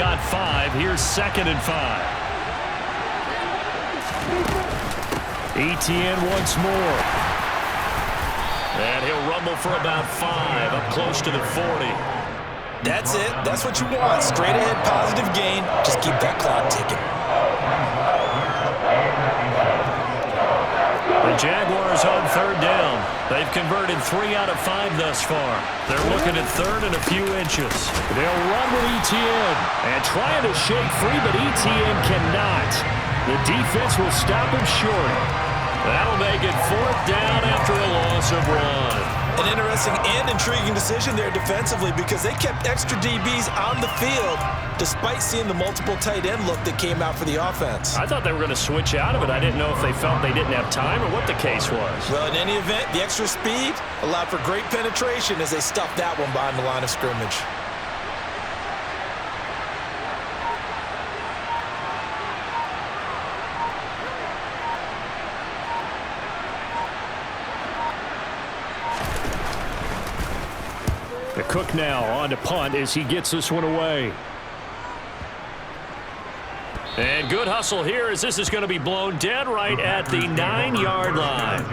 got 5. Here's 2nd and 5. Etienne once more. And he'll rumble for about 5, up close to the 40. That's it. That's what you want. Straight ahead, positive gain. Just keep that clock ticking. The Jaguars on 3rd down. They've converted 3 out of 5 thus far. They're looking at 3rd and a few inches. They'll run with Etienne. And trying to shake free, but Etienne cannot. The defense will stop him short. That'll make it 4th down after a loss of 1. An interesting and intriguing decision there defensively because they kept extra DBs on the field despite seeing the multiple tight end look that came out for the offense. I thought they were going to switch out of it. I didn't know if they felt they didn't have time or what the case was. Well, in any event, the extra speed allowed for great penetration as they stuffed that one behind the line of scrimmage. The Cook now on to punt as he gets this one away. And good hustle here as this is going to be blown dead right at the 9-yard line.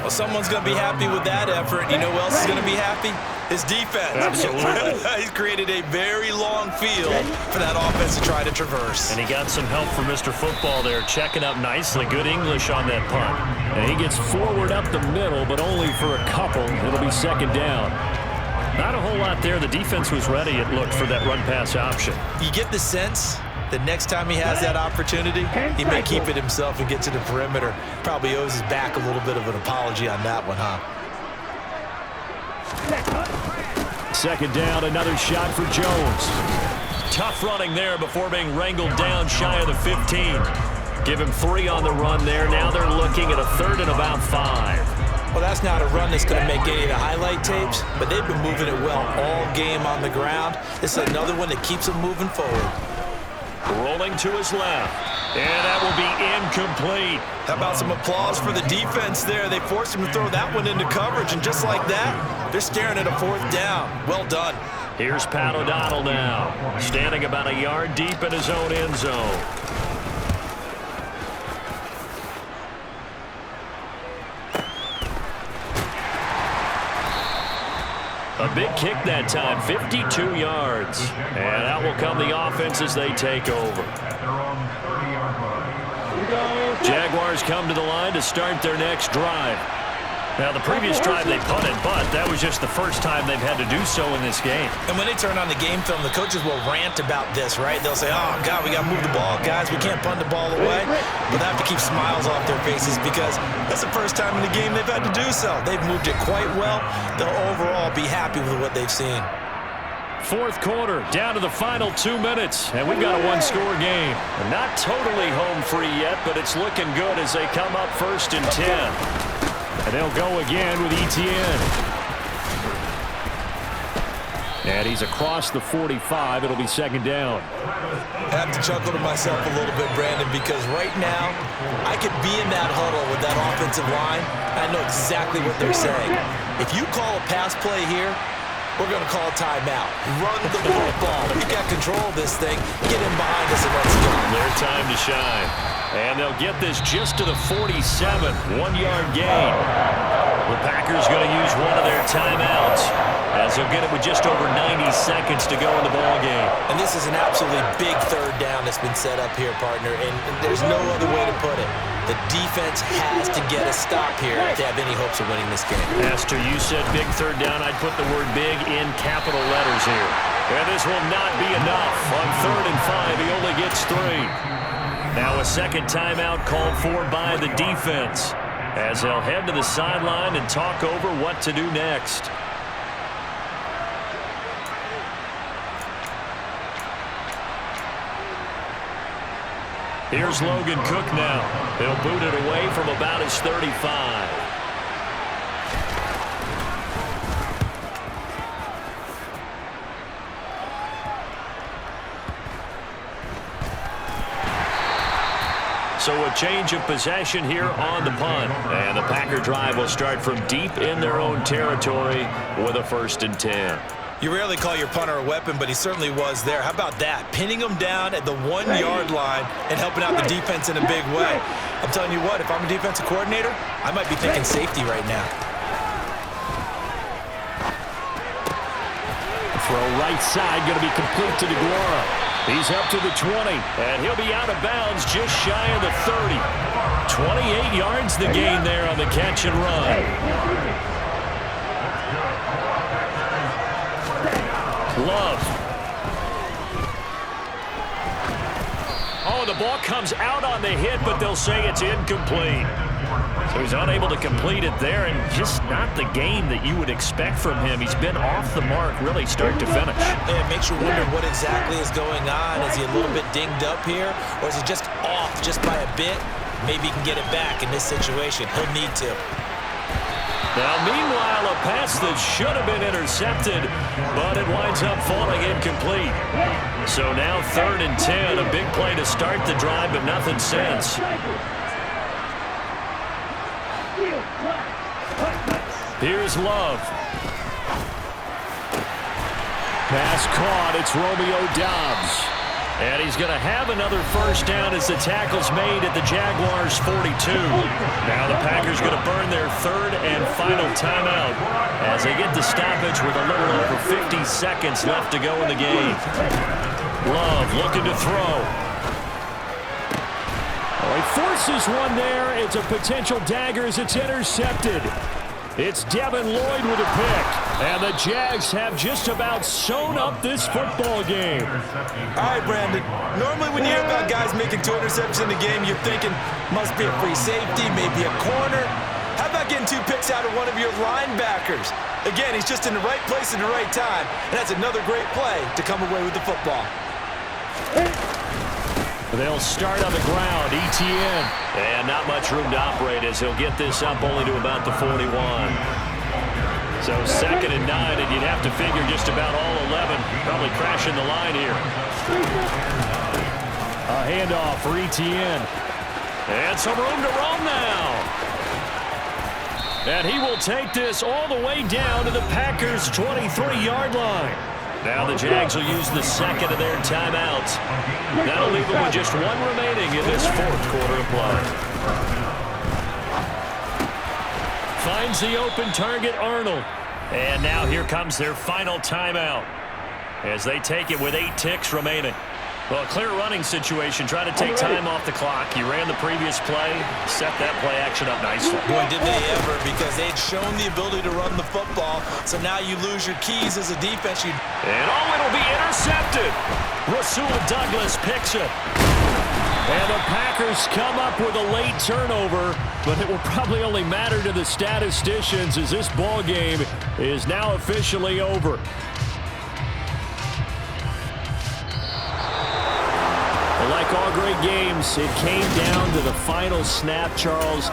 Well, someone's going to be happy with that effort. You know who else is going to be happy? His defense. Absolutely. He's created a very long field for that offense to try to traverse. And he got some help from Mr. Football there, checking up nicely. Good English on that punt. And he gets forward up the middle, but only for a couple. It'll be 2nd down. Not a whole lot there. The defense was ready, it looked, for that run-pass option. You get the sense that next time he has that opportunity, he may keep it himself and get to the perimeter. Probably owes his back a little bit of an apology on that one, huh? 2nd down, another shot for Jones. Tough running there before being wrangled down shy of the 15. Give him 3 on the run there. Now they're looking at a 3rd and about 5. Well, that's not a run that's going to make any of the highlight tapes, but they've been moving it well all game on the ground. This is another one that keeps them moving forward. Rolling to his left, and that will be incomplete. How about some applause for the defense there? They forced him to throw that one into coverage, and just like that, they're staring at a 4th down. Well done. Here's Pat O'Donnell now, standing about a yard deep in his own end zone. A big kick that time, 52 yards. And out will come the offense as they take over. Jaguars come to the line to start their next drive. Now, the previous drive they punted, but that was just the first time they've had to do so in this game. And when they turn on the game film, the coaches will rant about this, right? They'll say, oh, God, we got to move the ball. Guys, we can't punt the ball away. But they have to keep smiles off their faces because that's the first time in the game they've had to do so. They've moved it quite well. They'll overall be happy with what they've seen. 4th quarter, down to the final 2 minutes, and we've got a 1-score game. Not totally home free yet, but it's looking good as they come up 1st and 10. And they'll go again with Etienne. And he's across the 45. It'll be 2nd down. I have to chuckle to myself a little bit, Brandon, because right now I could be in that huddle with that offensive line. I know exactly what they're saying. If you call a pass play here, we're going to call a timeout. Run the football. We got control of this thing. Get in behind us and let's go. Their time to shine. And they'll get this just to the 47. 1-yard gain. The Packers going to use one of their timeouts as they'll get it with just over 90 seconds to go in the ballgame. And this is an absolutely big 3rd down that's been set up here, partner, and there's no other way to put it. The defense has to get a stop here if they have any hopes of winning this game. Pastor, you said big 3rd down. I'd put the word big in capital letters here. And this will not be enough. On 3rd and 5, he only gets 3. Now a 2nd timeout called for by the defense as they'll head to the sideline and talk over what to do next. Here's Logan Cook now. He'll boot it away from about his 35. So a change of possession here on the punt. And the Packer drive will start from deep in their own territory with a 1st and 10. You rarely call your punter a weapon, but he certainly was there. How about that? Pinning him down at the 1-yard line and helping out the defense in a big way. I'm telling you what, if I'm a defensive coordinator, I might be thinking safety right now. Throw right side, going to be complete to DeGuara. He's up to the 20, and he'll be out of bounds just shy of the 30. 28 yards the gain there on the catch and run. Love. Oh, the ball comes out on the hit, but they'll say it's incomplete. So he's unable to complete it there, and just not the game that you would expect from him. He's been off the mark really start to finish. Yeah, it makes you wonder what exactly is going on. Is he a little bit dinged up here, or is he just off just by a bit? Maybe he can get it back in this situation. He'll need to. Now, meanwhile, a pass that should have been intercepted, but it winds up falling incomplete. So now 3rd and 10, a big play to start the drive, but nothing since. Here's Love. Pass caught. It's Romeo Doubs. And he's going to have another first down as the tackle's made at the Jaguars' 42. Now the Packers going to burn their 3rd and final timeout as they get the stoppage with a little over 50 seconds left to go in the game. Love looking to throw. Oh, he forces one there. It's a potential dagger as it's intercepted. It's Devin Lloyd with a pick. And the Jags have just about sewn up this football game. All right, Brandon. Normally when you hear about guys making 2 interceptions in the game, you're thinking must be a free safety, maybe a corner. How about getting 2 picks out of one of your linebackers? Again, he's just in the right place at the right time. And that's another great play to come away with the football. They'll start on the ground. ETN. And not much room to operate as he'll get this up only to about the 41. So 2nd and 9, and you'd have to figure just about all 11 probably crashing the line here. A handoff for ETN. And some room to roam now. And he will take this all the way down to the Packers' 23-yard line. Now the Jags will use the 2nd of their timeouts. That'll leave them with just 1 remaining in this 4th quarter of play. Finds the open target, Arnold. And now here comes their final timeout as they take it with 8 ticks remaining. Well, a clear running situation. Try to take time off the clock. You ran the previous play, set that play action up nicely. Boy, did they ever, because they'd shown the ability to run the football. So now you lose your keys as a defense. And it'll be intercepted. Rasul Douglas picks it. And the Packers come up with a late turnover, but it will probably only matter to the statisticians as this ball game is now officially over. Like all great games, it came down to the final snap, Charles.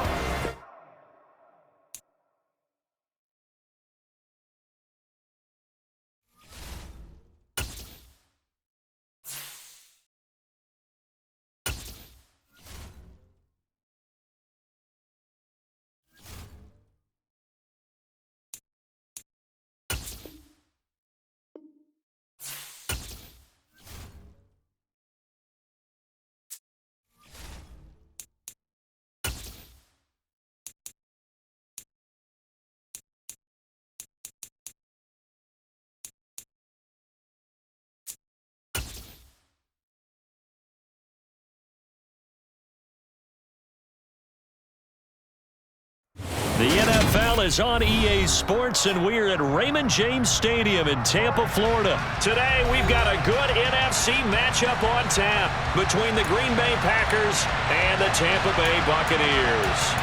The NFL is on EA Sports, and we're at Raymond James Stadium in Tampa, Florida. Today, we've got a good NFC matchup on tap between the Green Bay Packers and the Tampa Bay Buccaneers.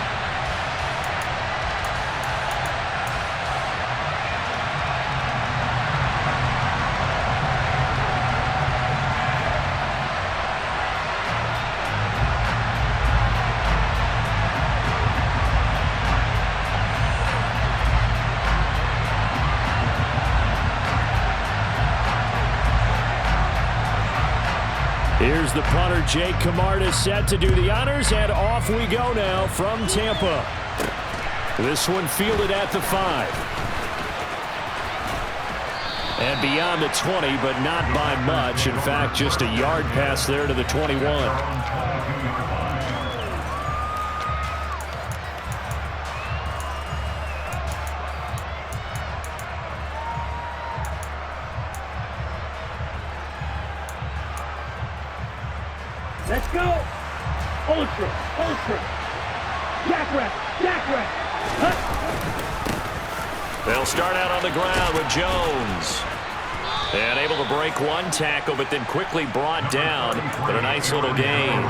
Here's the punter, Jake Camarda, set to do the honors, and off we go now from Tampa. This one fielded at the 5. And beyond the 20, but not by much. In fact, just a yard pass there to the 21. Let's go. Ultra. Jackrabbit. They'll start out on the ground with Jones. And able to break one tackle, but then quickly brought down. But a nice little gain.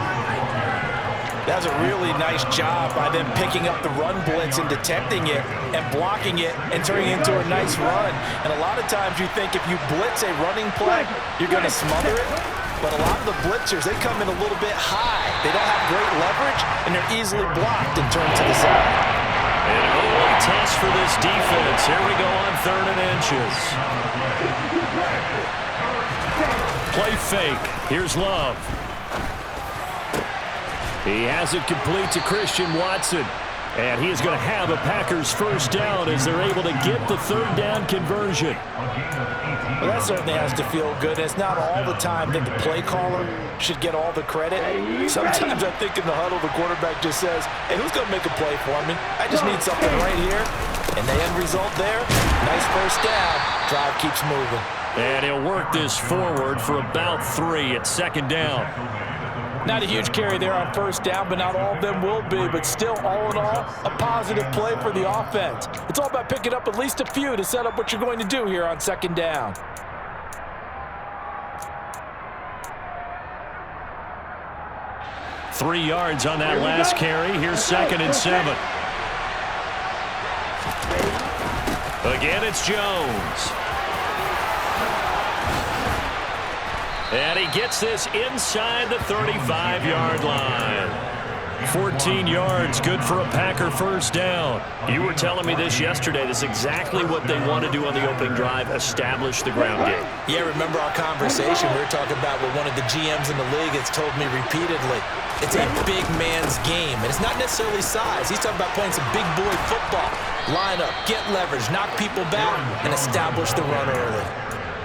That's a really nice job by them picking up the run blitz and detecting it and blocking it and turning it into a nice run. And a lot of times you think if you blitz a running play, you're going to smother it. But a lot of the blitzers, they come in a little bit high. They don't have great leverage, and they're easily blocked and turned to the side. An early test for this defense. Here we go on 3rd and inches. Play fake. Here's Love. He has it complete to Christian Watson. And he is going to have a Packers first down as they're able to get the 3rd down conversion. Well, that certainly has to feel good. It's not all the time that the play caller should get all the credit. Sometimes I think in the huddle, the quarterback just says, hey, who's going to make a play for me? I just need something right here. And the end result there, nice first down. Drive keeps moving. And he'll work this forward for about 3 at 2nd down. Not a huge carry there on first down, but not all of them will be. But still, all in all, a positive play for the offense. It's all about picking up at least a few to set up what you're going to do here on 2nd down. Three yards on that last carry. Here's 2nd and 7. Again, it's Jones. And he gets this inside the 35-yard line. 14 yards, good for a Packer first down. You were telling me this yesterday. This is exactly what they want to do on the opening drive, establish the ground game. Yeah, remember our conversation? We were talking about what one of the GMs in the league has told me repeatedly. It's a big man's game, and it's not necessarily size. He's talking about playing some big boy football. Line up, get leverage, knock people back, and establish the run early.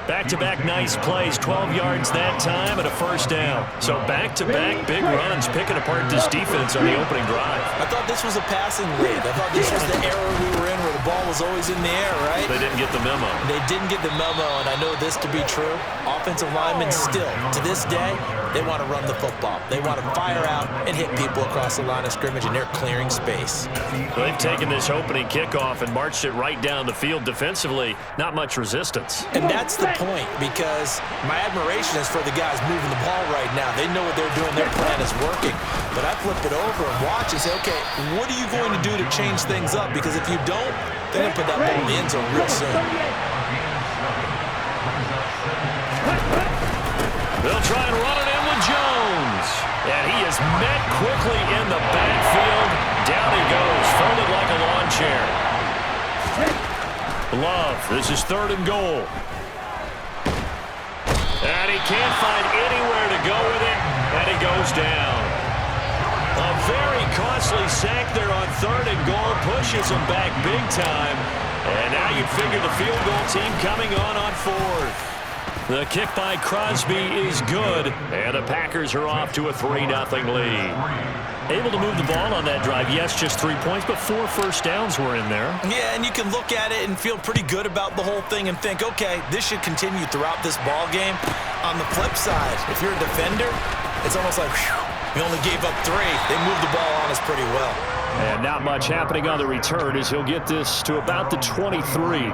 Back-to-back nice plays, 12 yards that time and a first down. So back-to-back big runs, picking apart this defense on the opening drive. I thought this was a passing league. I thought this was the era we were in where the ball was always in the air, right? They didn't get the memo. They didn't get the memo, and I know this to be true. Offensive linemen still, to this day, they want to run the football. They want to fire out and hit people across the line of scrimmage, and they're clearing space. They've taken this opening kickoff and marched it right down the field defensively. Not much resistance. And that's the point, because my admiration is for the guys moving the ball right now. They know what they're doing. Their plan is working. But I flip it over and watch and say, okay, what are you going to do to change things up? Because if you don't, they're going to put that ball in the end zone real soon. They'll try and run it in with Jones. And he is met quickly in the backfield. Down he goes, folded like a lawn chair. Love, this is 3rd and goal. And he can't find anywhere to go with it, and he goes down. A very costly sack there on 3rd and goal, pushes him back big time. And now you'd figure the field goal team coming on 4th. The kick by Crosby is good, and the Packers are off to a 3-0 lead. Able to move the ball on that drive. Yes, just 3 points, but 4 first downs were in there. Yeah, and you can look at it and feel pretty good about the whole thing and think, okay, this should continue throughout this ball game. On the flip side, if you're a defender, it's almost like, whew, we only gave up 3. They moved the ball on us pretty well. And not much happening on the return as he'll get this to about the 23.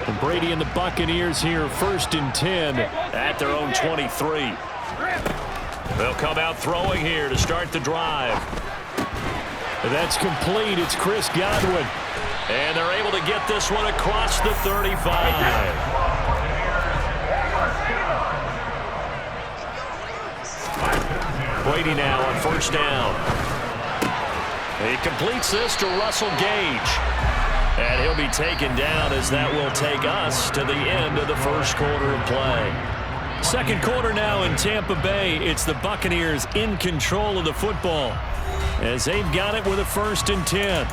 And Brady and the Buccaneers here, 1st and 10 at their own 23. They'll come out throwing here to start the drive. And that's complete. It's Chris Godwin. And they're able to get this one across the 35. Brady now on 1st down. He completes this to Russell Gage. And he'll be taken down as that will take us to the end of the first quarter of play. 2nd quarter now in Tampa Bay. It's the Buccaneers in control of the football as they've got it with a 1st and 10.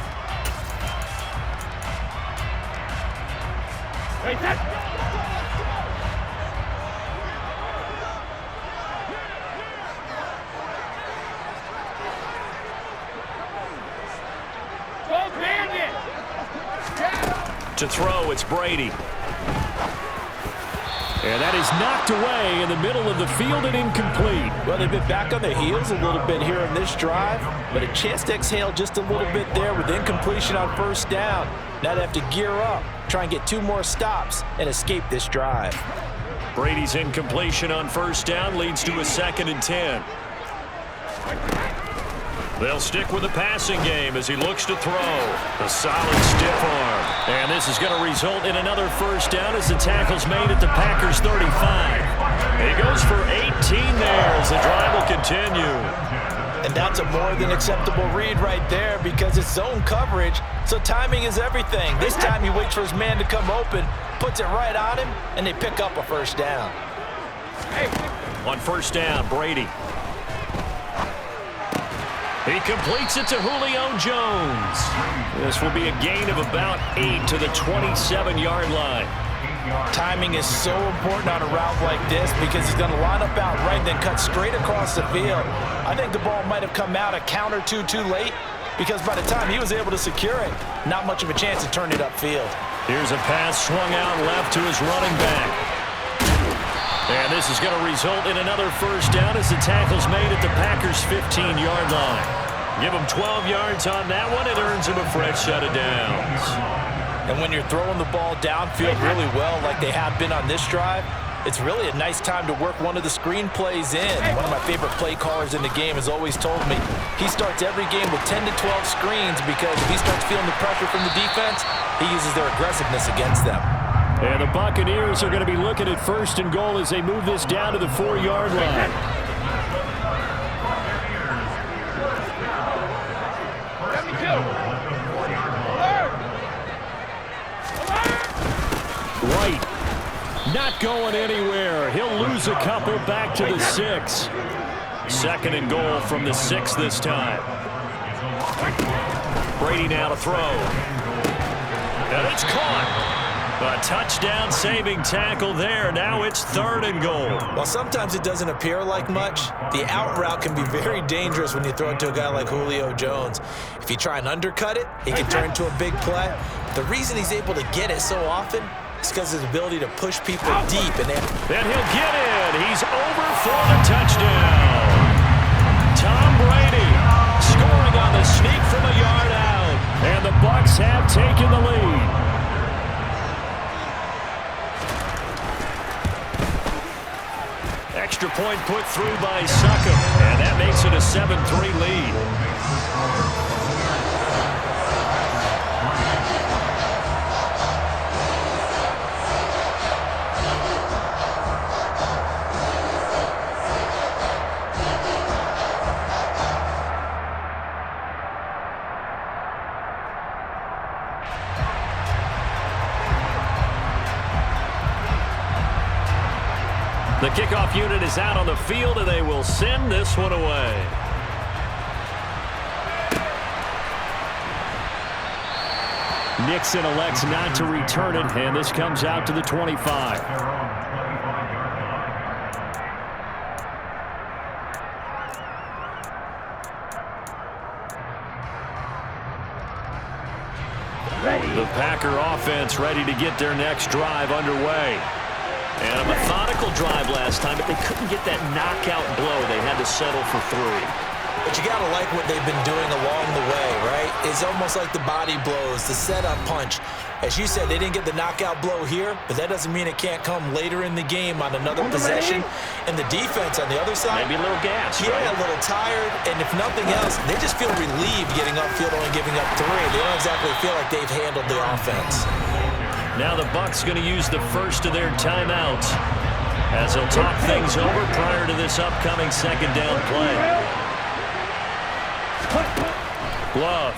Hey, that. To throw, it's Brady. And that is knocked away in the middle of the field and incomplete. Well, they've been back on their heels a little bit here in this drive, but a chance to exhale just a little bit there with incompletion on first down. Now they have to gear up, try and get 2 more stops, and escape this drive. Brady's incompletion on first down leads to a 2nd and 10. They'll stick with the passing game as he looks to throw. A solid stiff arm. And this is going to result in another first down as the tackle's made at the Packers' 35. He goes for 18 there as the drive will continue. And that's a more than acceptable read right there because it's zone coverage, so timing is everything. This time he waits for his man to come open, puts it right on him, and they pick up a first down. On first down, Brady. He completes it to Julio Jones. This will be a gain of about 8 to the 27-yard line. Timing is so important on a route like this because he's going to line up out right and then cut straight across the field. I think the ball might have come out a count or two too late because by the time he was able to secure it, not much of a chance to turn it upfield. Here's a pass swung out left to his running back. And this is going to result in another first down as the tackle's made at the Packers' 15-yard line. Give him 12 yards on that one. It earns him a fresh set of downs. And when you're throwing the ball downfield really well like they have been on this drive, it's really a nice time to work one of the screen plays in. One of my favorite play callers in the game has always told me he starts every game with 10 to 12 screens because if he starts feeling the pressure from the defense, he uses their aggressiveness against them. And the Buccaneers are going to be looking at 1st and goal as they move this down to the 4-yard line. White not going anywhere. He'll lose a couple back to the 6. 2nd and goal from the 6 this time. Brady now to throw. And it's caught. A touchdown-saving tackle there. Now it's 3rd and goal. While sometimes it doesn't appear like much, the out route can be very dangerous when you throw it to a guy like Julio Jones. If you try and undercut it, it can turn into a big play. The reason he's able to get it so often is because of his ability to push people deep. And then he'll get it. He's over for the touchdown. Tom Brady scoring on the sneak from a yard out. And the Bucs have taken the lead. Extra point put through by Succop, and that makes it a 7-3 lead. The kickoff unit is out on the field, and they will send this one away. Nixon elects not to return it, and this comes out to the 25. The Packer offense ready to get their next drive underway. And a methodical drive last time, but they couldn't get that knockout blow. They had to settle for 3. But you got to like what they've been doing along the way, right? It's almost like the body blows, the setup punch. As you said, they didn't get the knockout blow here, but that doesn't mean it can't come later in the game on another possession. And the defense on the other side, maybe a little gas. Yeah, right? A little tired. And if nothing else, they just feel relieved getting upfield, only giving up 3. They don't exactly feel like they've handled the offense. Now the Bucs going to use the first of their timeouts as they'll talk things over prior to this upcoming 2nd down play. Glove.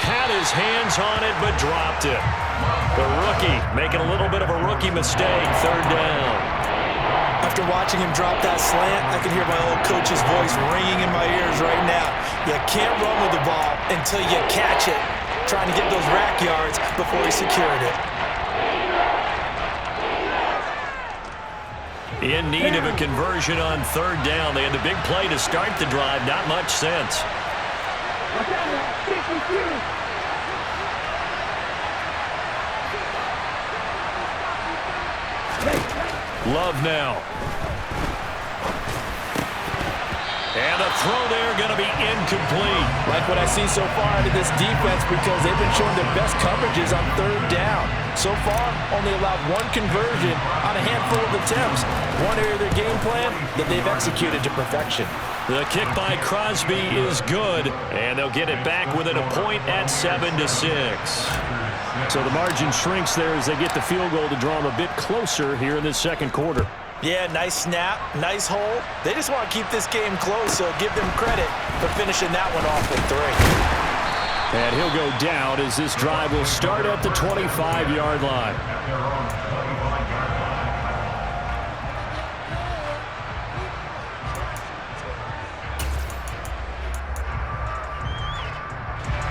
Had his hands on it, but dropped it. The rookie making a little bit of a rookie mistake. 3rd down. After watching him drop that slant, I can hear my old coach's voice ringing in my ears right now. You can't run with the ball until you catch it. trying to get those rack yards before he secured it. In need of a conversion on third down. They had the big play to start the drive. Not much sense. Love now. And the throw there going to be incomplete. Like what I see so far out of this defense, because they've been showing their best coverages on third down. So far, only allowed one conversion on a handful of attempts. One area of their game plan that they've executed to perfection. The kick by Crosby is good, and they'll get it back within a point at 7-6. So the margin shrinks there as they get the field goal to draw them a bit closer here in this second quarter. Yeah, nice snap, nice hold. They just want to keep this game close, so give them credit for finishing that one off with 3. And he'll go down as this drive will start at the 25-yard line.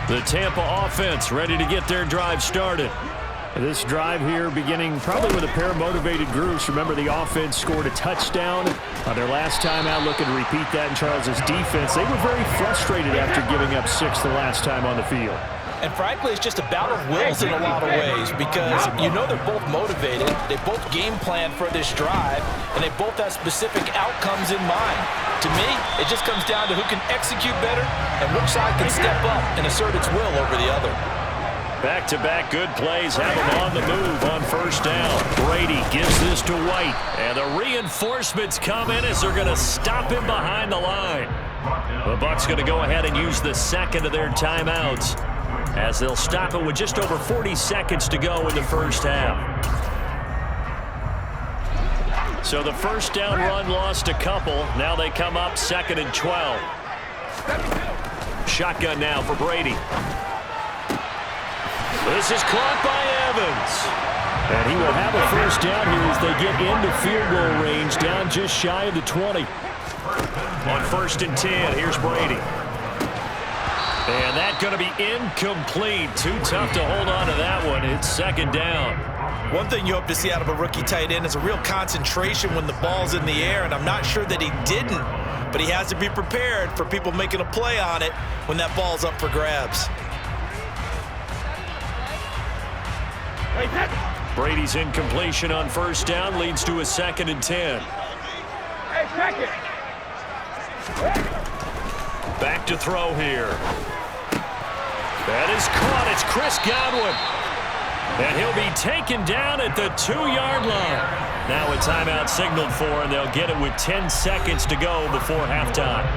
The Tampa offense ready to get their drive started. This drive here beginning probably with a pair of motivated groups. Remember, the offense scored a touchdown on their last time out. Looking to repeat that in Charles's defense. They were very frustrated after giving up 6 the last time on the field. And frankly, it's just a battle of wills in a lot of ways, because you know they're both motivated, they both game plan for this drive, and they both have specific outcomes in mind. To me, it just comes down to who can execute better and which side can step up and assert its will over the other. Back-to-back good plays have him on the move on first down. Brady gives this to White, and the reinforcements come in as they're going to stop him behind the line. The Bucs going to go ahead and use the second of their timeouts, as they'll stop it with just over 40 seconds to go in the first half. So the first down run lost a couple. Now they come up 2nd and 12. Shotgun now for Brady. This is caught by Evans. And he will have a first down here as they get into field goal range, down just shy of the 20. On 1st and 10, here's Brady. And that's going to be incomplete. Too tough to hold on to that one. It's 2nd down. One thing you hope to see out of a rookie tight end is a real concentration when the ball's in the air, and I'm not sure that he didn't, but he has to be prepared for people making a play on it when that ball's up for grabs. Brady's incompletion on first down leads to a 2nd and 10. Back to throw here. That is caught. It's Chris Godwin. And he'll be taken down at the 2-yard line. Now a timeout signaled for, and they'll get it with 10 seconds to go before halftime.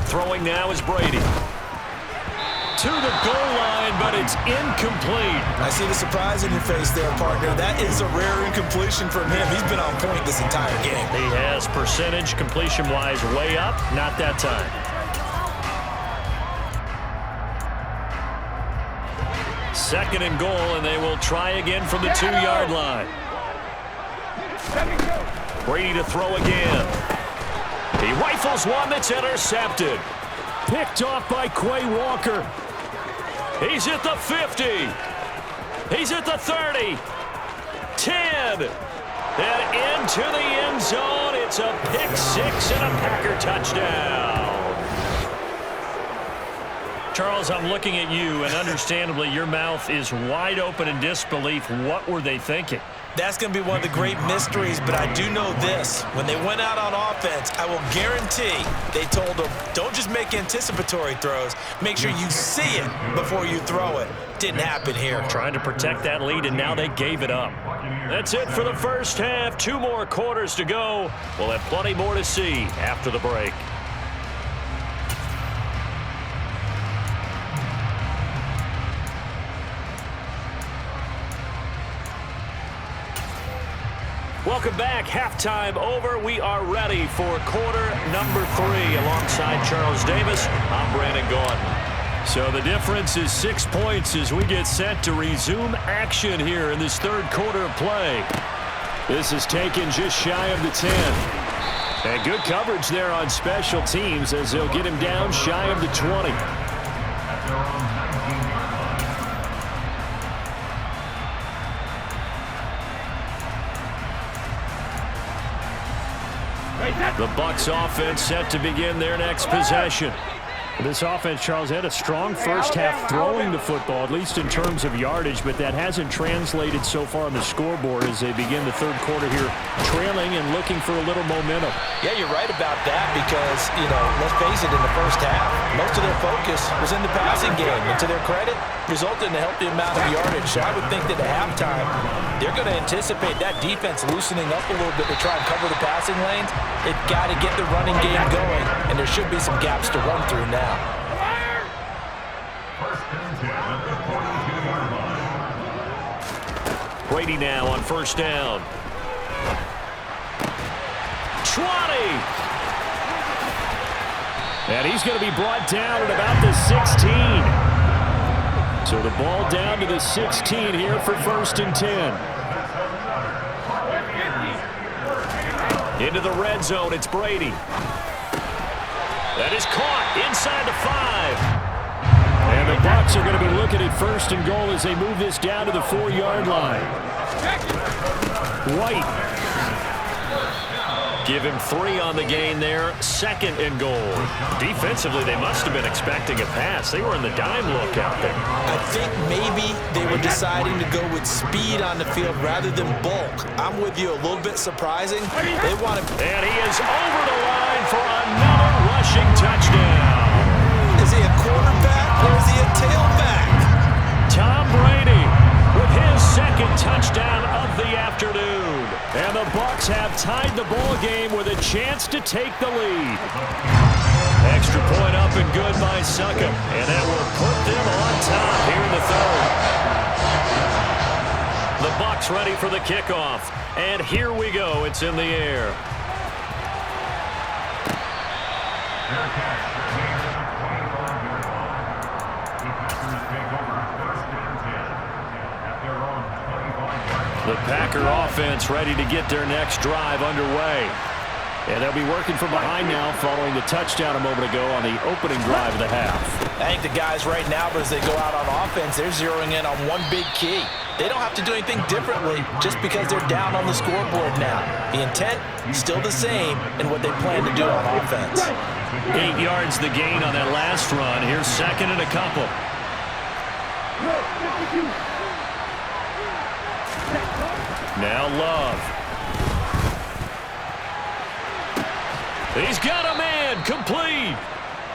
Throwing now is Brady. To the goal line, but it's incomplete. I see the surprise in your face there, partner. That is a rare incompletion from him. He's been on point this entire game. He has percentage completion-wise way up. Not that time. 2nd and goal, and they will try again from the 2-yard line. Brady to throw again. He rifles one that's intercepted. Picked off by Quay Walker. He's at the 50. He's at the 30. 10. And into the end zone. It's a pick 6 and a Packer touchdown. Charles, I'm looking at you, and understandably, your mouth is wide open in disbelief. What were they thinking? That's going to be one of the great mysteries, but I do know this. When they went out on offense, I will guarantee they told them, don't just make anticipatory throws. Make sure you see it before you throw it. Didn't happen here. Trying to protect that lead, and now they gave it up. That's it for the first half. 2 more quarters to go. We'll have plenty more to see after the break. Welcome back. Halftime over. We are ready for quarter number 3. Alongside Charles Davis, I'm Brandon Gaudin. So the difference is 6 points as we get set to resume action here in this third quarter of play. This is taken just shy of the 10. And good coverage there on special teams as they'll get him down shy of the 20. The Bucs offense set to begin their next possession. This offense, Charles, had a strong first half throwing the football, at least in terms of yardage, but that hasn't translated so far on the scoreboard as they begin the third quarter here, trailing and looking for a little momentum. Yeah, you're right about that because, let's face it, in the first half, most of their focus was in the passing game. And to their credit, resulted in a healthy amount of yardage. So I would think that at halftime, they're going to anticipate that defense loosening up a little bit to try and cover the passing lanes. They've got to get the running game going, and there should be some gaps to run through now. Brady now on first down. 20! And he's going to be brought down at about the 16. So the ball down to the 16 here for first and 10. Into the red zone, it's Brady. That is caught inside the 5. And the Bucs are going to be looking at first and goal as they move this down to the 4-yard line. White. Give him 3 on the gain there. Second and goal. Defensively, they must have been expecting a pass. They were in the dime look out there. I think maybe they were deciding to go with speed on the field rather than bulk. I'm with you, a little bit surprising. They want to... And he is over the line for another rushing touchdown. Is he a quarterback or is he a tailback? Tom Brady with his second touchdown of the afternoon. And the Bucs have tied the ball game with a chance to take the lead. Extra point up and good by Suckup. And that will put them on top here in the third. The Bucs ready for the kickoff. And here we go. It's in the air. The Packer offense ready to get their next drive underway. And they'll be working from behind now following the touchdown a moment ago on the opening drive of the half. I think the guys right now, but as they go out on offense, they're zeroing in on one big key. They don't have to do anything differently just because they're down on the scoreboard now. The intent, still the same in what they plan to do on offense. 8 yards the gain on that last run. Here's second and a couple. Now Love. He's got a man, complete.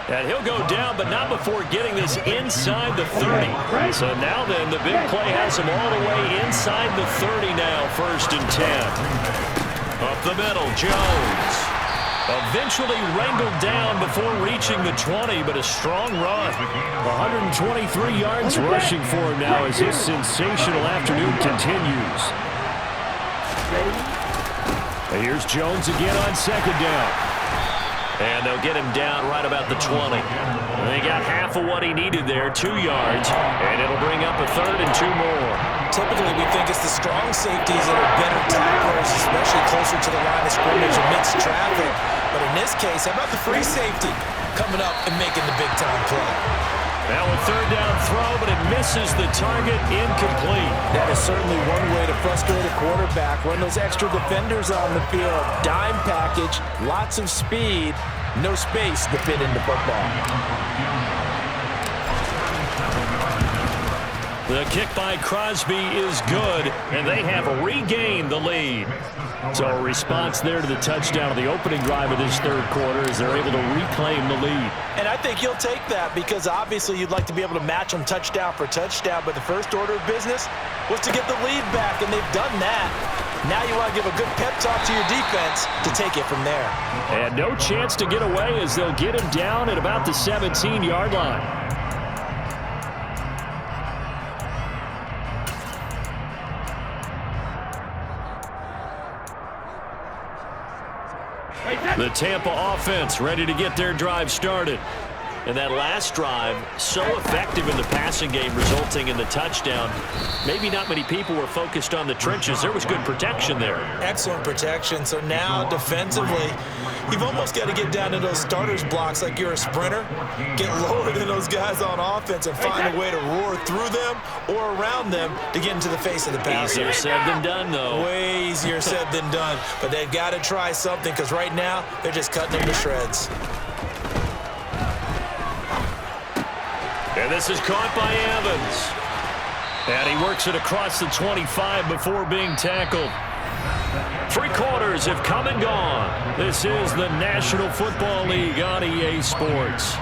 And he'll go down, but not before getting this inside the 30. So now then, the big play has him all the way inside the 30 now, first and 10. Up the middle, Jones. Eventually wrangled down before reaching the 20, but a strong run. 123 yards rushing for him now as his sensational afternoon continues. Here's Jones again on second down. And they'll get him down right about the 20. They got half of what he needed there, 2 yards, and it'll bring up a third and 2 more. Typically, we think it's the strong safeties that are better tacklers, especially closer to the line of scrimmage amidst traffic. But in this case, how about the free safety coming up and making the big-time play? Now a third down throw, but it misses the target, incomplete. That is certainly one way to frustrate a quarterback. Run those extra defenders on the field. Dime package, lots of speed, no space to fit into football. The kick by Crosby is good, and they have regained the lead. So a response there to the touchdown of the opening drive of this third quarter as they're able to reclaim the lead. And I think you'll take that because obviously you'd like to be able to match them touchdown for touchdown, but the first order of business was to get the lead back, and they've done that. Now you want to give a good pep talk to your defense to take it from there. And no chance to get away as they'll get him down at about the 17-yard line. The Tampa offense ready to get their drive started. And that last drive, so effective in the passing game, resulting in the touchdown. Maybe not many people were focused on the trenches. There was good protection there. Excellent protection. So now, defensively, you've almost got to get down to those starters blocks like you're a sprinter. Get lower than those guys on offense and find a way to roar through them or around them to get into the face of the passer. Easier said than done, though. Way easier said than done. But they've got to try something because right now, they're just cutting them to shreds. And this is caught by Evans. And he works it across the 25 before being tackled. 3 quarters have come and gone. This is the National Football League on EA Sports.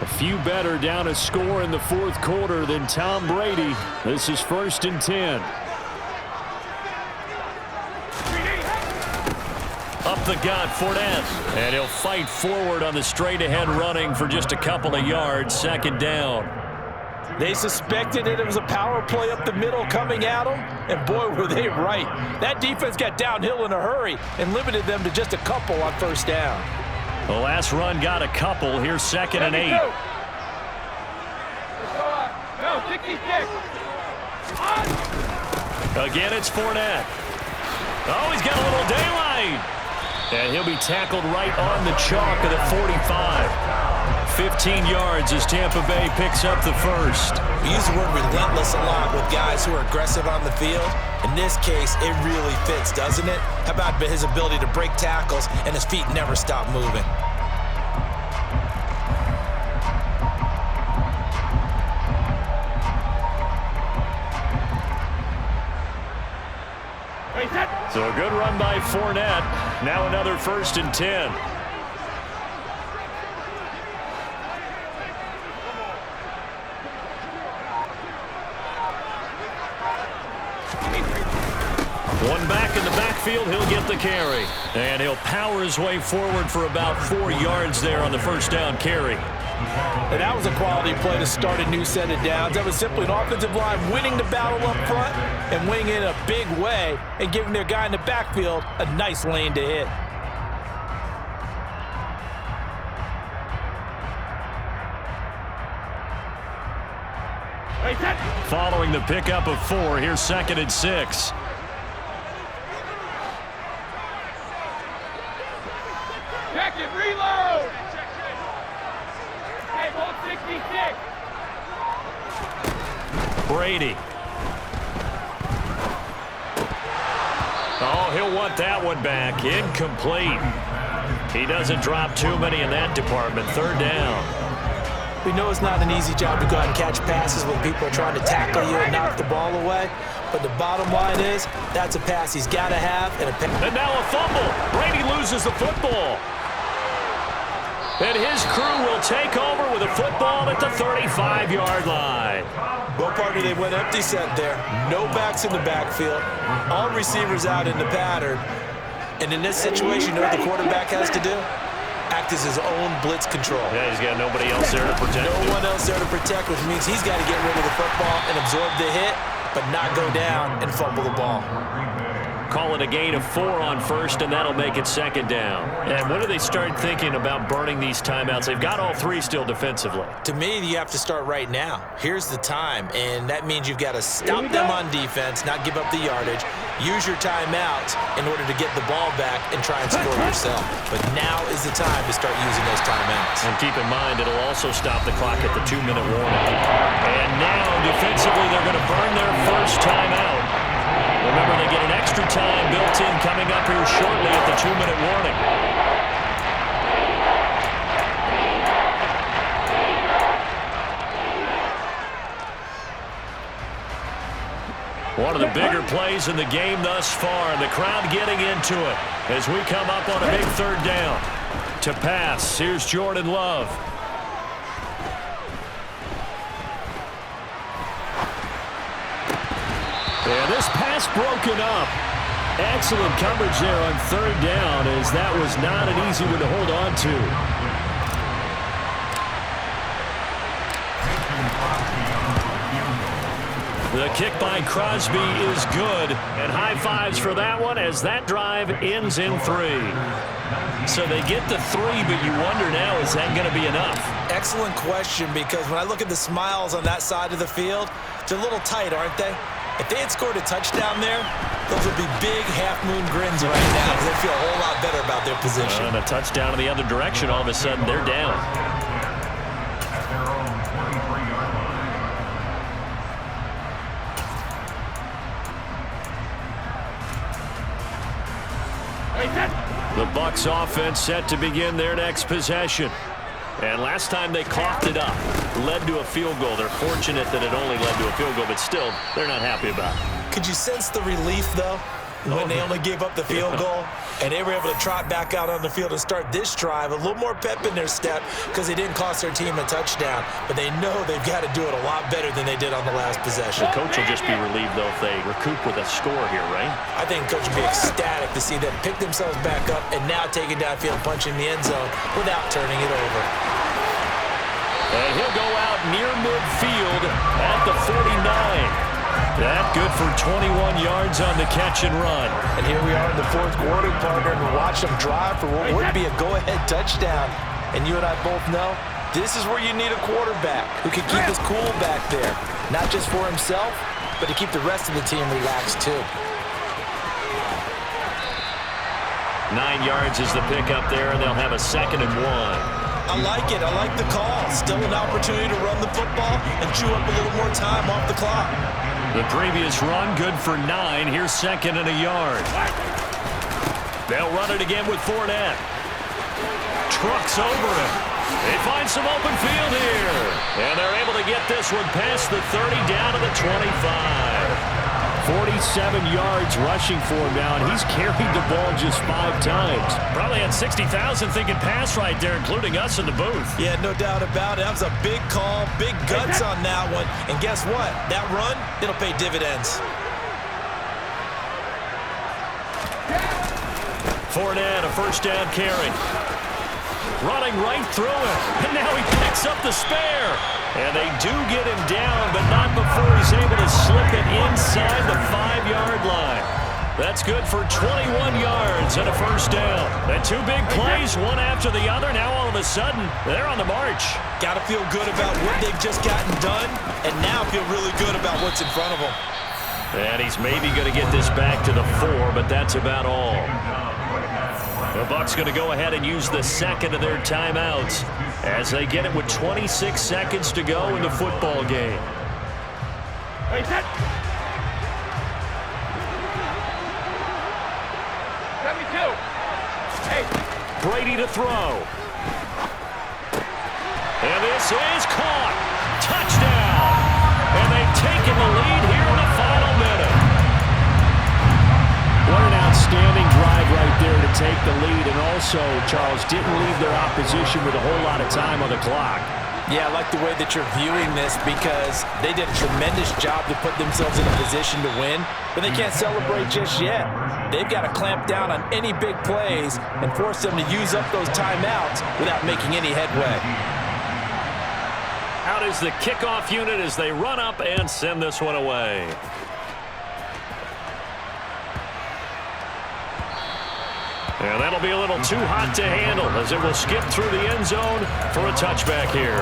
A few better down a score in the 4th quarter than Tom Brady. This is 1st and 10. Up the gut, Fournette. And he'll fight forward on the straight-ahead running for just a couple of yards. 2nd down. They suspected that it was a power play up the middle coming at them, and boy, were they right. That defense got downhill in a hurry and limited them to just a couple on 1st down. The last run got a couple. Here's 2nd and 8. Again, it's Fournette. Oh, he's got a little daylight. And he'll be tackled right on the chalk of the 45. 15 yards as Tampa Bay picks up the 1st. We use the word relentless a lot with guys who are aggressive on the field. In this case, it really fits, doesn't it? How about his ability to break tackles and his feet never stop moving? So a good run by Fournette. Now another 1st and 10. One back in the backfield, he'll get the carry. And he'll power his way forward for about 4 yards there on the 1st down carry. And that was a quality play to start a new set of downs. That was simply an offensive line winning the battle up front and winning in a big way and giving their guy in the backfield a nice lane to hit. Following the pickup of 4, here's 2nd and 6. Check it, reload! Okay, ball 66. Brady. Oh, he'll want that one back. Incomplete. He doesn't drop too many in that department. 3rd down. We know it's not an easy job to go out and catch passes when people are trying to tackle you and knock the ball away. But the bottom line is, that's a pass he's got to have. And now a fumble. Brady loses the football. And his crew will take over with a football at the 35-yard line. Well, partner, they went empty set there. No backs in the backfield. All receivers out in the pattern. And in this situation, you know what the quarterback has to do? Act as his own blitz control. Yeah, he's got nobody else there to protect him. No one else there to protect, which means he's got to get rid of the football and absorb the hit, but not go down and fumble the ball. Call it a gain of 4 on 1st, and that'll make it 2nd down. And when do they start thinking about burning these timeouts? They've got all 3 still defensively. To me, you have to start right now. Here's the time, and that means you've got to stop them on defense, not give up the yardage, use your timeouts in order to get the ball back and try and score yourself. But now is the time to start using those timeouts. And keep in mind, it'll also stop the clock at the 2-minute warning. And now, defensively, they're going to burn their first timeout. Remember, they get an extra time built in coming up here shortly at the 2-minute warning. One of the bigger plays in the game thus far, and the crowd getting into it as we come up on a big 3rd down. To pass, here's Jordan Love. And this pass broken up. Excellent coverage there on 3rd down, as that was not an easy one to hold on to. The kick by Crosby is good, and high fives for that one as that drive ends in 3. So they get the 3, but you wonder now, is that going to be enough? Excellent question, because when I look at the smiles on that side of the field, they're a little tight, aren't they? If they had scored a touchdown there, those would be big half-moon grins right now because they feel a whole lot better about their position. And a touchdown in the other direction, all of a sudden they're down. The Bucs offense set to begin their next possession. And last time they coughed it up, led to a field goal. They're fortunate that it only led to a field goal, but still, they're not happy about it. Could you sense the relief, though, when they only gave up the field goal and they were able to trot back out on the field and start this drive? A little more pep in their step because they didn't cost their team a touchdown, but they know they've got to do it a lot better than they did on the last possession. The coach will just be relieved, though, if they recoup with a score here, right? I think the coach will be ecstatic to see them pick themselves back up and now take it downfield, punch in the end zone without turning it over. And he'll go out near midfield at the 49. That good for 21 yards on the catch and run. And here we are in the fourth quarter, partner, and watch them drive for what would be a go-ahead touchdown. And you and I both know this is where you need a quarterback who can keep his cool back there. Not just for himself, but to keep the rest of the team relaxed too. 9 yards is the pickup there, and they'll have a 2nd and 1. I like it. I like the call. Still an opportunity to run the football and chew up a little more time off the clock. The previous run, good for 9. Here's 2nd and a yard. They'll run it again with Fournette. Trucks over him. They find some open field here. And they're able to get this one past the 30 down to the 25. 47 yards rushing for him now, and he's carried the ball just 5 times. Probably had 60,000 thinking pass right there, including us in the booth. Yeah, no doubt about it. That was a big call, big guts on that one. And guess what? That run, it'll pay dividends. Fournette, a first down carry. Running right through him, and now he picks up the spare. And they do get him down, but not before he's able to slip it inside the 5-yard line. That's good for 21 yards and a first down. And 2 big plays, one after the other. Now all of a sudden, they're on the march. Got to feel good about what they've just gotten done, and now feel really good about what's in front of them. And he's maybe going to get this back to the 4, but that's about all. The Bucs going to go ahead and use the 2nd of their timeouts as they get it with 26 seconds to go in the football game. Hey, set. 72. Hey. Brady to throw. And this is caught. Touchdown. And they've taken the lead here in the final minute. What an outstanding drive right there to take the lead, and also, Charles, didn't leave their opposition with a whole lot of time on the clock. Yeah, I like the way that you're viewing this because they did a tremendous job to put themselves in a position to win, but they can't celebrate just yet. They've got to clamp down on any big plays and force them to use up those timeouts without making any headway. Out is the kickoff unit as they run up and send this one away. And that'll be a little too hot to handle as it will skip through the end zone for a touchback here.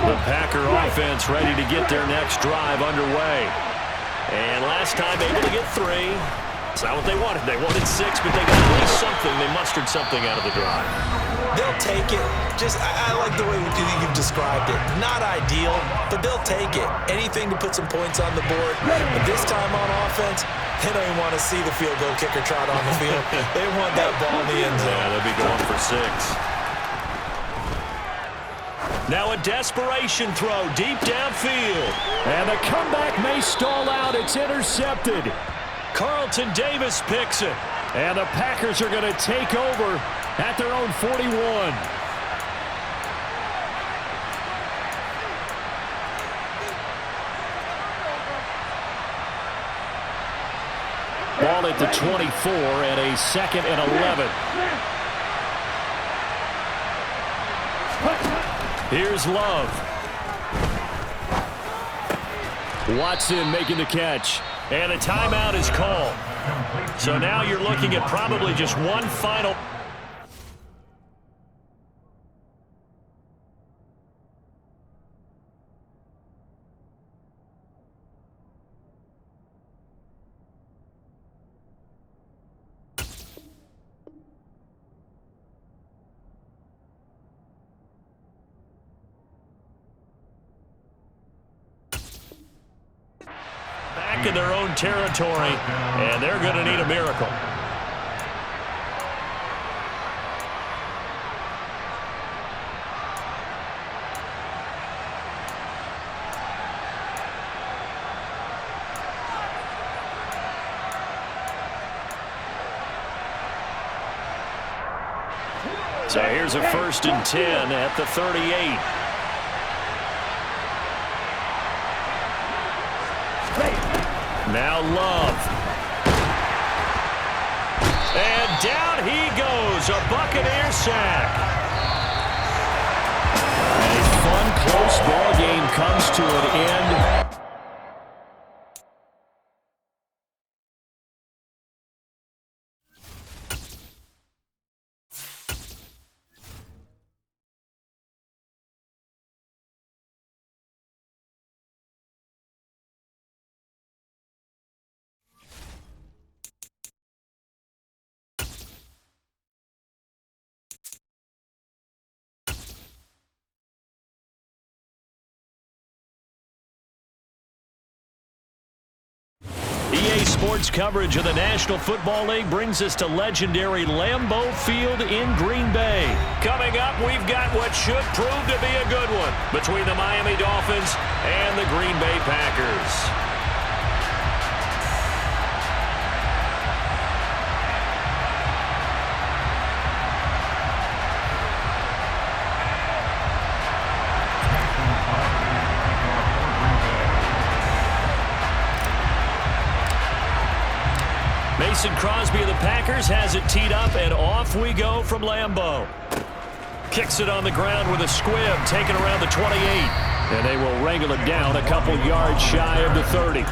The Packer offense ready to get their next drive underway. And last time able to get 3. It's not what they wanted. They wanted 6, but they got at least something. They mustered something out of the drive. They'll take it. I like the way you've described it. Not ideal, but they'll take it. Anything to put some points on the board. But this time on offense, they don't even want to see the field goal kicker trot on the field. They want that ball in the end zone. Yeah, they'll be going for 6. Now a desperation throw deep downfield. And the comeback may stall out. It's intercepted. Carlton Davis picks it. And the Packers are going to take over at their own 41. Ball at the 24 and a 2nd and 11. Here's Love. Watson making the catch. And a timeout is called. So now you're looking at probably just one final. Back in their own territory, and they're going to need a miracle. So here's a 1st and 10 at the 38. Now Love. And down he goes. A Buccaneer sack. A fun, close ball game comes to an end. EA Sports coverage of the National Football League brings us to legendary Lambeau Field in Green Bay. Coming up, we've got what should prove to be a good one between the Miami Dolphins and the Green Bay Packers. Mason Crosby of the Packers has it teed up, and off we go from Lambeau. Kicks it on the ground with a squib, taken around the 28. And they will wrangle it down a couple yards shy of the 30.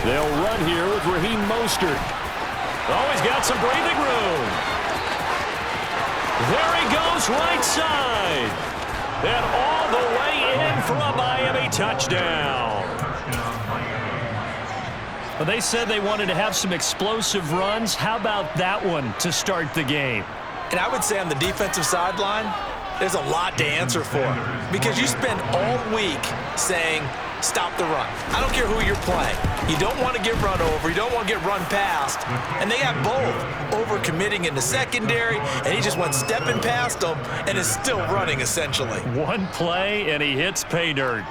They'll run here with Raheem Mostert. Oh, he's got some breathing room. There he goes, right side. And all the way in for a Miami touchdown. Well, they said they wanted to have some explosive runs. How about that one to start the game? And I would say on the defensive sideline, there's a lot to answer for. Because you spend all week saying, stop the run. I don't care who you're playing. You don't want to get run over. You don't want to get run past. And they got both. Over-committing in the secondary, and he just went stepping past them and is still running, essentially. One play, and he hits pay dirt.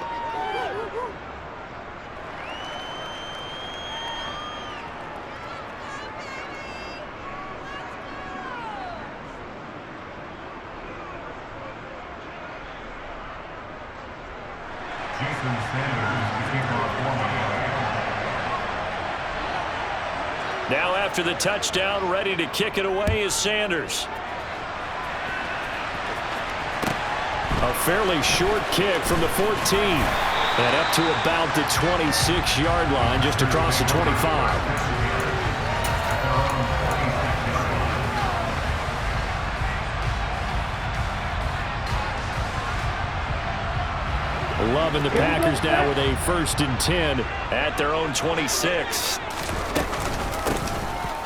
Now after the touchdown, ready to kick it away is Sanders. A fairly short kick from the 14. And up to about the 26-yard line, just across the 25. Love and the Packers now with a 1st and 10 at their own 26.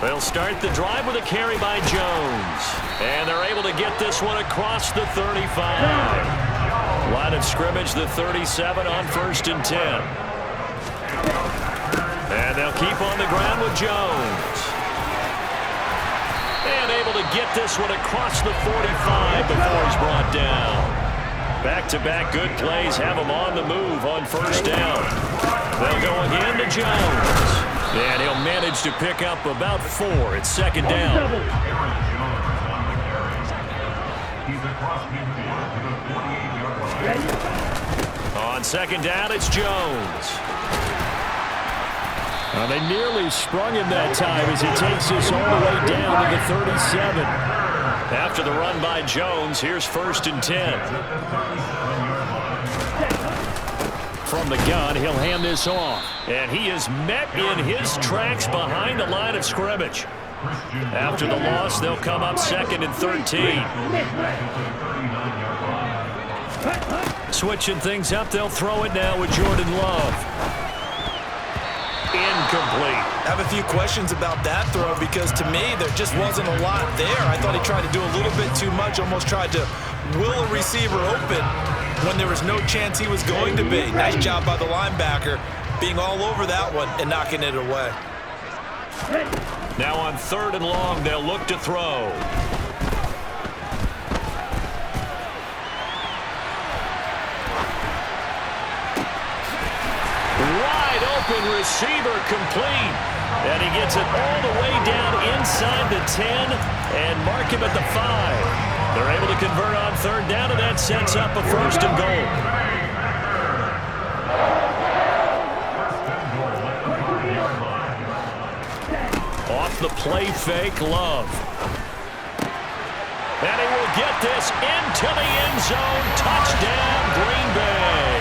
They'll start the drive with a carry by Jones. And they're able to get this one across the 35. Line of scrimmage, the 37 on 1st and 10. And they'll keep on the ground with Jones. And able to get this one across the 45 before he's brought down. Back-to-back good plays have him on the move on 1st down. They'll go again to Jones. And he'll manage to pick up about 4 at 2nd down. On second down, it's Jones. They nearly sprung him that time as he takes this all the way down to the 37. After the run by Jones, here's 1st and 10. From the gun, he'll hand this off. And he is met in his tracks behind the line of scrimmage. After the loss, they'll come up 2nd and 13. Switching things up, they'll throw it now with Jordan Love. Incomplete. I have a few questions about that throw because to me there just wasn't a lot there. I thought he tried to do a little bit too much, almost tried to will a receiver open when there was no chance he was going to be. Nice job by the linebacker being all over that one and knocking it away. Now on 3rd and long, they'll look to throw. Wide open receiver complete. And he gets it all the way down inside the 10 and mark him at the 5. They're able to convert on 3rd down, and that sets up a 1st and goal. Off the play fake, Love. And he will get this into the end zone. Touchdown, Green Bay.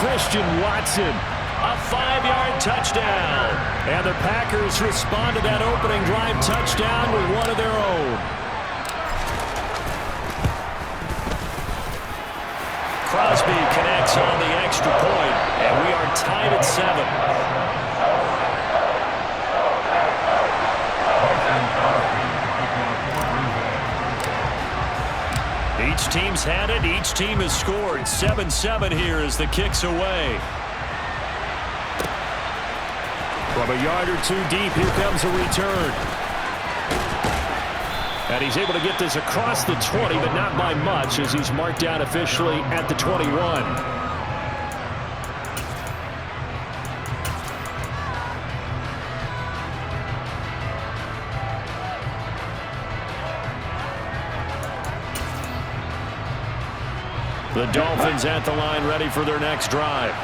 Christian Watson, a 5-yard touchdown. And the Packers respond to that opening drive touchdown with one of their own. Crosby connects on the extra point, and we are tied at 7. Each team's had it. Each team has scored. 7-7 here as the kick's away. From a yard or two deep, here comes a return. And he's able to get this across the 20, but not by much as he's marked down officially at the 21. The Dolphins at the line ready for their next drive.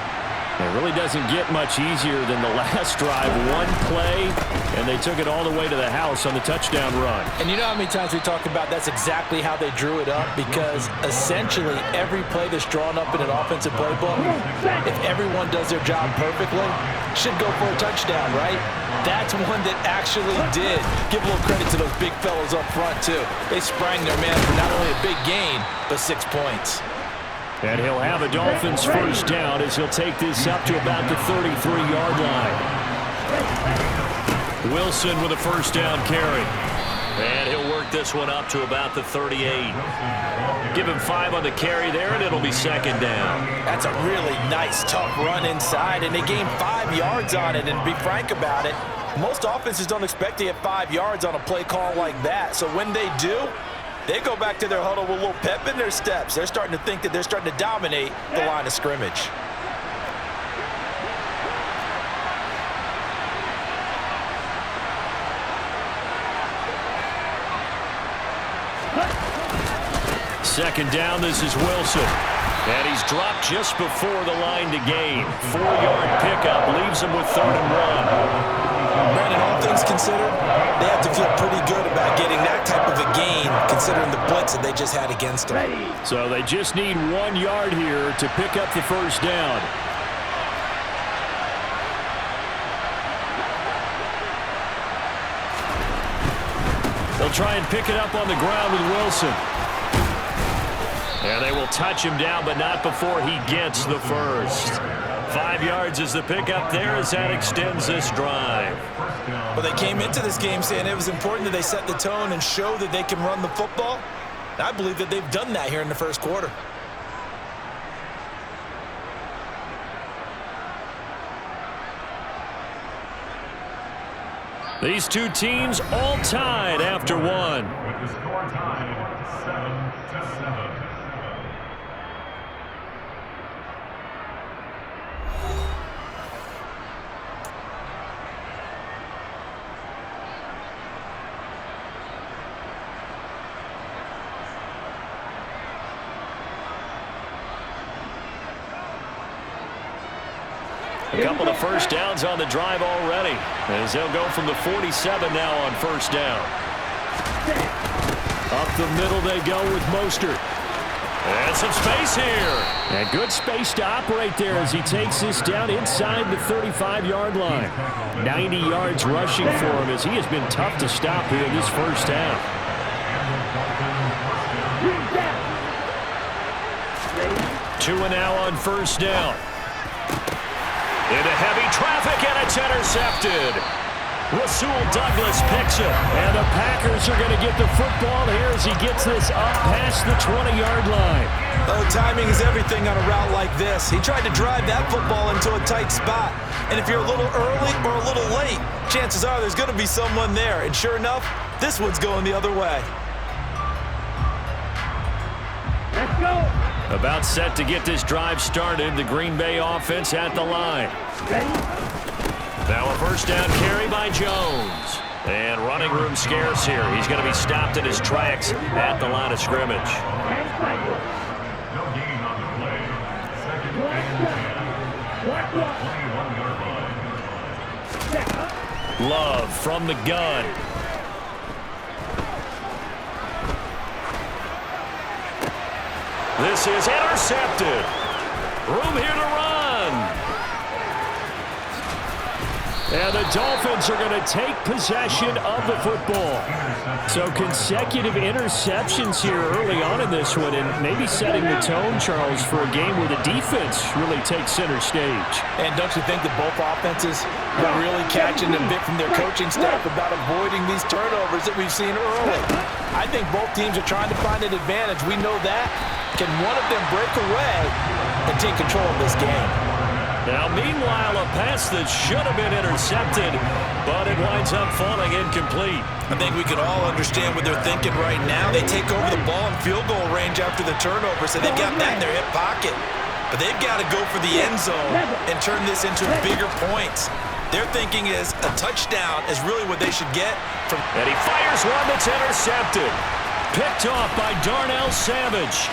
It really doesn't get much easier than the last drive. One play, and they took it all the way to the house on the touchdown run. And you know how many times we talk about that's exactly how they drew it up? Because essentially every play that's drawn up in an offensive playbook, if everyone does their job perfectly, should go for a touchdown, right? That's one that actually did. Give a little credit to those big fellows up front, too. They sprang their man for not only a big gain, but 6 points. And he'll have a Dolphins 1st down as he'll take this up to about the 33-yard line. Wilson with a 1st down carry. And he'll work this one up to about the 38. Give him 5 on the carry there, and it'll be 2nd down. That's a really nice, tough run inside, and they gained 5 yards on it. And to be frank about it, most offenses don't expect to get 5 yards on a play call like that. So when they do, they go back to their huddle with a little pep in their steps. They're starting to think that they're starting to dominate the line of scrimmage. Second down, this is Wilson. And he's dropped just before the line to gain. 4-yard pickup leaves him with 3rd and 1. Brandon, all things considered, they have to feel pretty good about getting that type of a gain considering the blitz that they just had against them. So they just need 1 yard here to pick up the 1st down. They'll try and pick it up on the ground with Wilson. And they will touch him down, but not before he gets the 1st. 5 yards is the pickup there as that extends this drive. Well, they came into this game saying it was important that they set the tone and show that they can run the football. I believe that they've done that here in the 1st quarter. These two teams all tied after one. With the score tied 7-7. A couple of first downs on the drive already, as they'll go from the 47 now on first down. Up the middle they go with Mostert. And some space here. And good space to operate there as he takes this down inside the 35-yard line. 90 yards rushing for him as he has been tough to stop here this first half. Two and now on first down. Into heavy traffic, and it's intercepted. Rasul Douglas picks it, and the Packers are going to get the football here as he gets this up past the 20-yard line. Oh, timing is everything on a route like this. He tried to drive that football into a tight spot, and if you're a little early or a little late, chances are there's going to be someone there, and sure enough, this one's going the other way. Let's go. About set to get this drive started, the Green Bay offense at the line. Now a first down carry by Jones. And running room scarce here. He's going to be stopped in his tracks at the line of scrimmage. No gain on the play. Second and 10. 21-yard line. Love from the gun. This is intercepted. Room here to run. And the Dolphins are going to take possession of the football. So consecutive interceptions here early on in this one, and maybe setting the tone, Charles, for a game where the defense really takes center stage. And don't you think that both offenses are really catching a bit from their coaching staff about avoiding these turnovers that we've seen early? I think both teams are trying to find an advantage. We know that. Can one of them break away and take control of this game? Now, meanwhile, a pass that should have been intercepted, but it winds up falling incomplete. I think we can all understand what they're thinking right now. They take over the ball in field goal range after the turnover, so they've got that in their hip pocket. But they've got to go for the end zone and turn this into bigger points. Their thinking is a touchdown is really what they should get from. And he fires one that's intercepted. Picked off by Darnell Savage.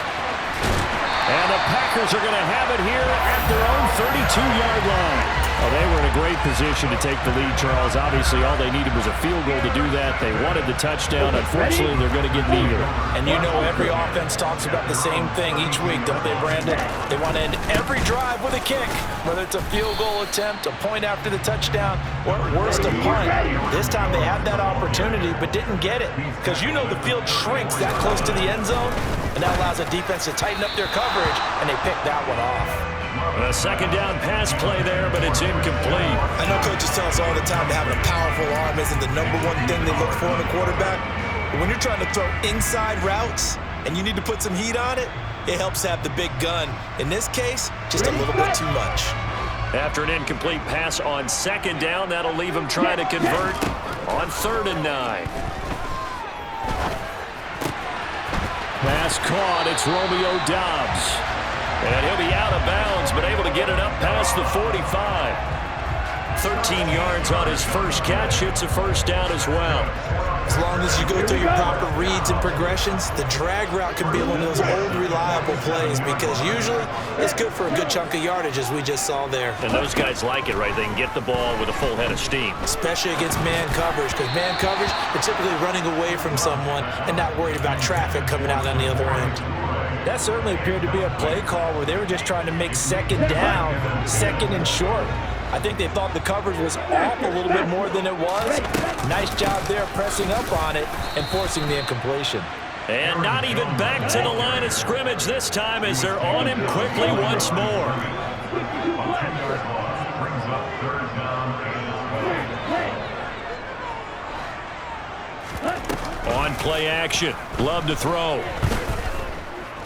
And the Packers are going to have it here at their own 32-yard line. Oh, they were in a great position to take the lead, Charles. Obviously, all they needed was a field goal to do that. They wanted the touchdown. Unfortunately, they're going to get neither. And you know every offense talks about the same thing each week, don't they, Brandon? They want to end every drive with a kick, whether it's a field goal attempt, a point after the touchdown, or at worst, a punt. This time they had that opportunity but didn't get it because you know the field shrinks that close to the end zone, and that allows the defense to tighten up their coverage, and they pick that one off. A second down pass play there, but it's incomplete. I know coaches tell us all the time that having a powerful arm isn't the number one thing they look for in a quarterback. But when you're trying to throw inside routes and you need to put some heat on it, it helps have the big gun. In this case, just a little bit too much. After an incomplete pass on second down, that'll leave him trying to convert on 3rd and 9. Pass caught. It's Romeo Doubs. And he'll be out of bounds, but able to get it up past the 45. 13 yards on his first catch. It's a first down as well. As long as you go through your proper reads and progressions, the drag route can be one of those old reliable plays because usually it's good for a good chunk of yardage, as we just saw there. And those guys like it, right? They can get the ball with a full head of steam. Especially against man coverage, because man coverage, they're typically running away from someone and not worried about traffic coming out on the other end. That certainly appeared to be a play call where they were just trying to make second down, second and short. I think they thought the coverage was off a little bit more than it was. Nice job there pressing up on it and forcing the incompletion. And not even back to the line of scrimmage this time as they're on him quickly once more. On play action. Love to throw.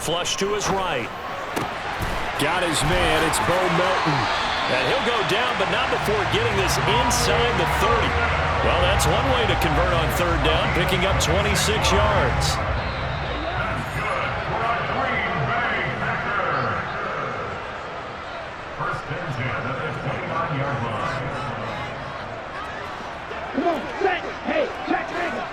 Flush to his right. Got his man. It's Bo Melton. And he'll go down, but not before getting this inside the 30. Well, that's one way to convert on 3rd down, picking up 26 yards. First and 10 at the 29-yard line. Come on, set. Hey, check, hang up.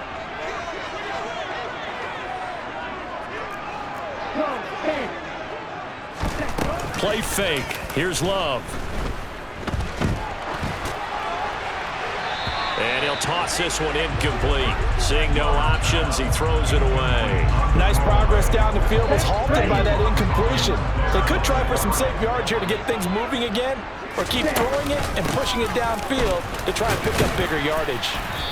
Play fake. Here's Love. And he'll toss this one incomplete. Seeing no options, he throws it away. Nice progress down the field was halted by that incompletion. They could try for some safe yards here to get things moving again, or keep throwing it and pushing it downfield to try and pick up bigger yardage.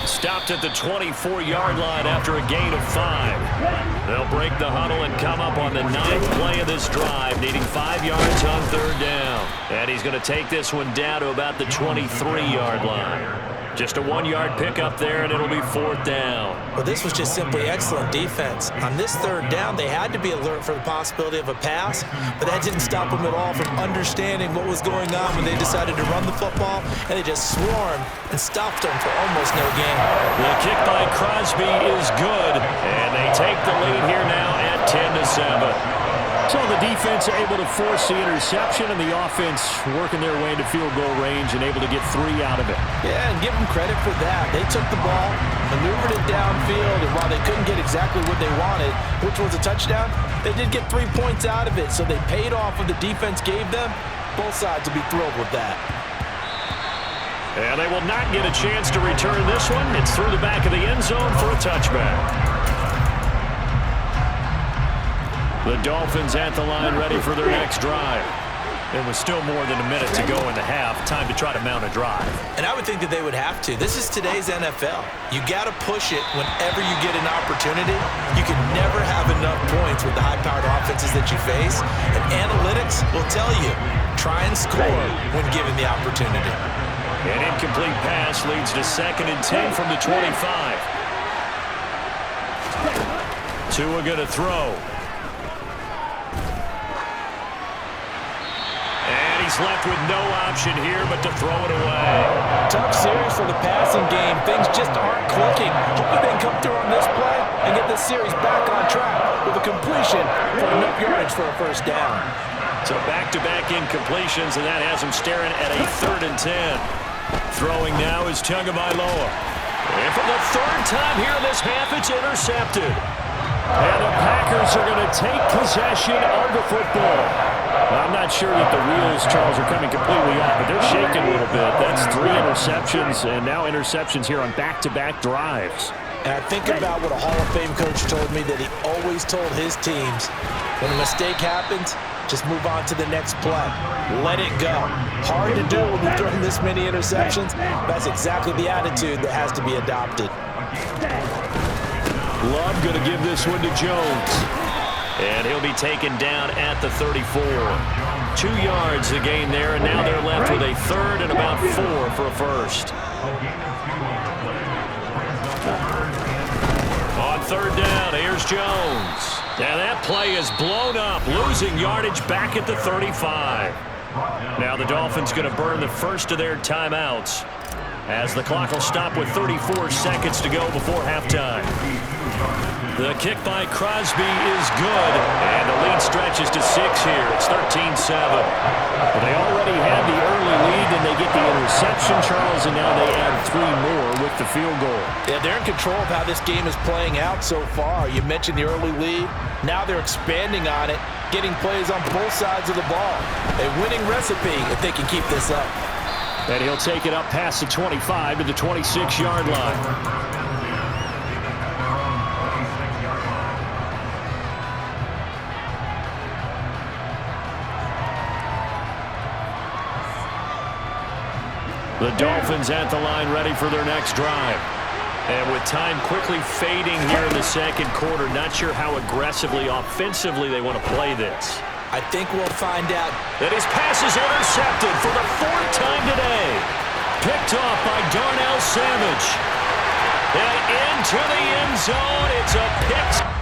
Stopped at the 24-yard line after a gain of 5. They'll break the huddle and come up on the 9th play of this drive, needing 5 yards on 3rd down. And he's going to take this one down to about the 23-yard line. Just a 1-yard pickup there, and it'll be 4th down. Well, this was just simply excellent defense. On this 3rd down, they had to be alert for the possibility of a pass, but that didn't stop them at all from understanding what was going on when they decided to run the football, and they just swarmed and stopped them for almost no gain. The kick by Crosby is good, and they take the lead here now at 10-7. So the defense able to force the interception, and the offense working their way into field goal range and able to get 3 out of it. Yeah, and give them credit for that. They took the ball, maneuvered it downfield, and while they couldn't get exactly what they wanted, which was a touchdown, they did get 3 points out of it, so they paid off what the defense gave them. Both sides will be thrilled with that. And they will not get a chance to return this one. It's through the back of the end zone for a touchback. The Dolphins at the line ready for their next drive. There was still more than a minute to go in the half. Time to try to mount a drive. And I would think that they would have to. This is today's NFL. You got to push it whenever you get an opportunity. You can never have enough points with the high-powered offenses that you face. And analytics will tell you, try and score when given the opportunity. An incomplete pass leads to 2nd and 10 from the 25. Tua going to throw. He's left with no option here but to throw it away. Tough series for the passing game. Things just aren't clicking. Hopefully they can come through on this play and get this series back on track with a completion for enough yardage for a 1st down. So back-to-back incompletions, and that has him staring at a 3rd and 10. Throwing now is Tagovailoa. And for the 3rd time here in this half, it's intercepted. And the Packers are going to take possession of the football. I'm not sure that the wheels, Charles, are coming completely off, but they're shaking a little bit. That's 3 interceptions, and now interceptions here on back-to-back drives. And I think about what a Hall of Fame coach told me that he always told his teams, when a mistake happens, just move on to the next play. Let it go. Hard to do when you're throwing this many interceptions. That's exactly the attitude that has to be adopted. Love going to give this one to Jones. And he'll be taken down at the 34. 2 yards the gain there, and now they're left with a 3rd and about 4 for a 1st. On 3rd down, here's Jones. And that play is blown up, losing yardage back at the 35. Now the Dolphins going to burn the first of their timeouts as the clock will stop with 34 seconds to go before halftime. The kick by Crosby is good, and the lead stretches to 6 here. It's 13-7. But they already had the early lead, and they get the interception, Charles, and now they add 3 more with the field goal. Yeah, they're in control of how this game is playing out so far. You mentioned the early lead. Now they're expanding on it, getting plays on both sides of the ball. A winning recipe if they can keep this up. And he'll take it up past the 25 to the 26-yard line. The Dolphins at the line ready for their next drive. And with time quickly fading here in the 2nd quarter, not sure how aggressively, offensively they want to play this. I think we'll find out. And his pass is intercepted for the 4th time today. Picked off by Darnell Savage. And into the end zone, it's a pick.